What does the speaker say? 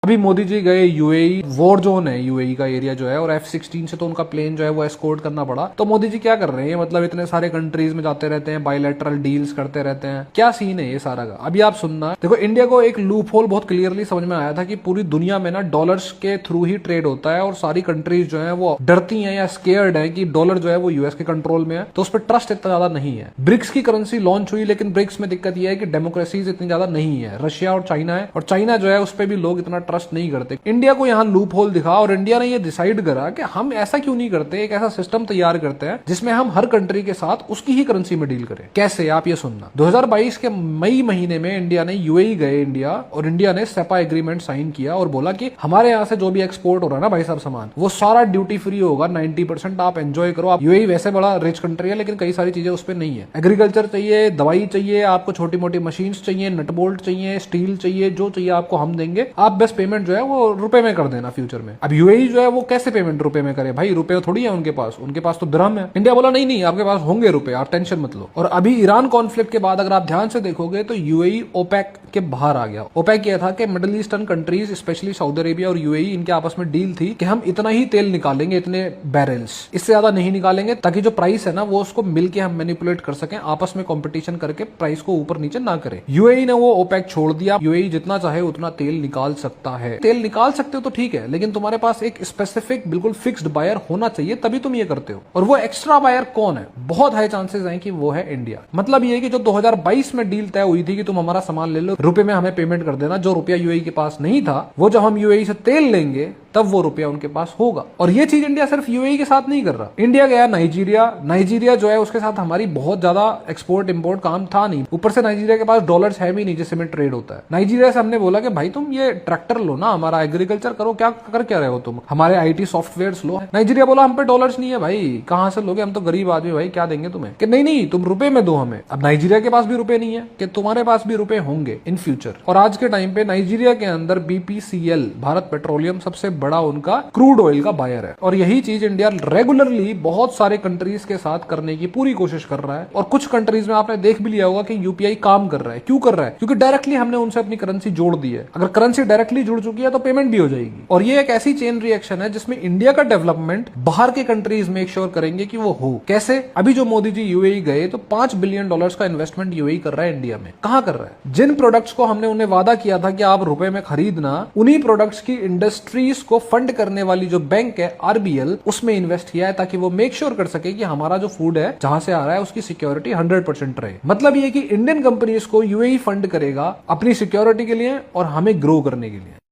अभी मोदी जी गए UAE, war zone है यूएई का एरिया जो है, और F-16 से तो उनका प्लेन जो है वो एस्कॉर्ट करना पड़ा। तो मोदी जी क्या कर रहे हैं, मतलब इतने सारे कंट्रीज में जाते रहते हैं, बायलैटरल डील्स करते रहते हैं, क्या सीन है ये सारा का। अभी आप सुनना, देखो इंडिया को एक लूप होल बहुत क्लियरली समझ में आया था कि पूरी दुनिया में ना डॉलर्स के थ्रू ही ट्रेड होता है, और सारी कंट्रीज जो है वो डरती है या स्केयर्ड है कि डॉलर जो है वो यूएस के कंट्रोल में है, तो उस पर ट्रस्ट इतना ज्यादा नहीं है। ब्रिक्स की करेंसी लॉन्च हुई, लेकिन ब्रिक्स में दिक्कत यह है कि डेमोक्रेसीज इतनी ज्यादा नहीं है, रशिया और चाइना है, और चाइना जो है उस पर भी लोग इतना ट्रस्ट नहीं करते। इंडिया को यहाँ लूप होल दिखा, और इंडिया ने ये डिसाइड करा कि हम ऐसा क्यों नहीं करते, एक ऐसा सिस्टम तैयार करते हैं जिसमें हम हर कंट्री के साथ उसकी ही करेंसी में डील करें। कैसे, आप ये सुनना। 2022 के मई महीने में इंडिया ने यूएई गए इंडिया, और इंडिया ने सेपा एग्रीमेंट साइन किया और बोला कि हमारे यहाँ से जो भी एक्सपोर्ट हो रहा है ना भाई साहब सामान, वो सारा ड्यूटी फ्री होगा, 90% आप एंजॉय करो। आप यूएई वैसे बड़ा रिच कंट्री है, लेकिन कई सारी चीजें उस पर नहीं है। एग्रीकल्चर चाहिए, दवाई चाहिए, आपको छोटी मोटी मशीन चाहिए, नट बोल्ट चाहिए, स्टील चाहिए, जो चाहिए आपको हम देंगे, आप बस पेमेंट जो है वो रुपए में कर देना फ्यूचर में। अब यूएई जो है वो कैसे पेमेंट रुपए में करे भाई, रुपए थोड़ी है उनके पास तो दिरहम है। इंडिया बोला नहीं नहीं, आपके पास होंगे रुपए, आप टेंशन मत लो। और अभी ईरान कॉन्फ्लिक्ट के बाद अगर आप ध्यान से देखोगे तो यूएई ओपेक के बाहर आ गया। ओपेक यह था कि middle eastern countries specially Saudi Arabia और यूएई, इनके आपस में डील थी कि हम इतना ही तेल निकालेंगे, इतने बैरल्स, इससे ज्यादा नहीं निकालेंगे, ताकि जो प्राइस है ना वो उसको मिलके हम मैनिपुलेट कर सकें, आपस में कंपटीशन करके प्राइस को ऊपर नीचे ना करें। यूएई ने वो ओपेक छोड़ दिया। यूएई जितना चाहे उतना तेल निकाल सकता है। तेल निकाल सकते हो तो ठीक है, लेकिन तुम्हारे पास एक स्पेसिफिक बिल्कुल फिक्स्ड बायर होना चाहिए, तभी तुम ये करते हो। और वो एक्स्ट्रा बायर कौन है? बहुत हाई चांसेस हैं कि वो है इंडिया। मतलब ये है कि जो 2022 में डील तय हुई थी कि तुम हमारा सामान ले लो, रुपए में हमें पेमेंट कर देना, जो रुपया यूएई के पास नहीं था, वो जब हम यूएई से तेल लेंगे तब वो रुपया उनके पास होगा। और ये चीज इंडिया सिर्फ यूएई के साथ नहीं कर रहा। इंडिया गया नाइजीरिया जो है उसके साथ हमारी बहुत ज्यादा एक्सपोर्ट इंपोर्ट काम था नहीं, ऊपर से नाइजीरिया के पास डॉलर्स है भी नहीं जिससे में ट्रेड होता है। नाइजीरिया से हमने बोला कि भाई तुम ये ट्रैक्टर लो ना, हमारा एग्रीकल्चर करो, क्या कर क्या रहे हो तुम, हमारे आईटी सॉफ्टवेयर लो। नाइजीरिया बोला हम पे डॉलर्स नहीं है भाई, कहां से लोगे, हम तो गरीब आदमी भाई, क्या देंगे तुम्हें, कि नहीं तुम रुपए में दो हमें। अब नाइजीरिया के पास भी रुपए नहीं है, कि तुम्हारे पास भी रुपए होंगे इन फ्यूचर। और आज के टाइम पे नाइजीरिया के अंदर बीपीसीएल, भारत पेट्रोलियम, सबसे बड़ा उनका क्रूड ऑयल का बायर है। और यही चीज इंडिया रेगुलरली बहुत सारे कंट्रीज के साथ करने की पूरी कोशिश कर रहा है। और कुछ कंट्रीज में आपने देख भी लिया होगा कि यूपीआई काम कर रहा है। क्यों कर रहा है? क्योंकि डायरेक्टली हमने उनसे अपनी करेंसी जोड़ दी है। अगर करेंसी डायरेक्टली जुड़ चुकी है तो पेमेंट भी हो जाएगी। और ये एक ऐसी चेन रिएक्शन है जिसमें इंडिया का डेवलपमेंट बाहर के कंट्रीज मेक श्योर करेंगे कि वो हो। कैसे? अभी जो मोदी जी यूएई गए तो $5 बिलियन का इन्वेस्टमेंट यूएई कर रहा है इंडिया में। कहां कर रहा है? जिन प्रोडक्ट्स को हमने उन्हें वादा किया था कि आप रुपए में खरीदना, उन्हीं प्रोडक्ट्स की इंडस्ट्रीज को फंड करने वाली जो बैंक है आरबीएल, उसमें इन्वेस्ट किया है, ताकि वो मेक श्योर कर सके कि हमारा जो फूड है जहां से आ रहा है उसकी सिक्योरिटी 100% रहे। मतलब ये कि इंडियन कंपनीज को यूएई फंड करेगा अपनी सिक्योरिटी के लिए और हमें ग्रो करने के लिए।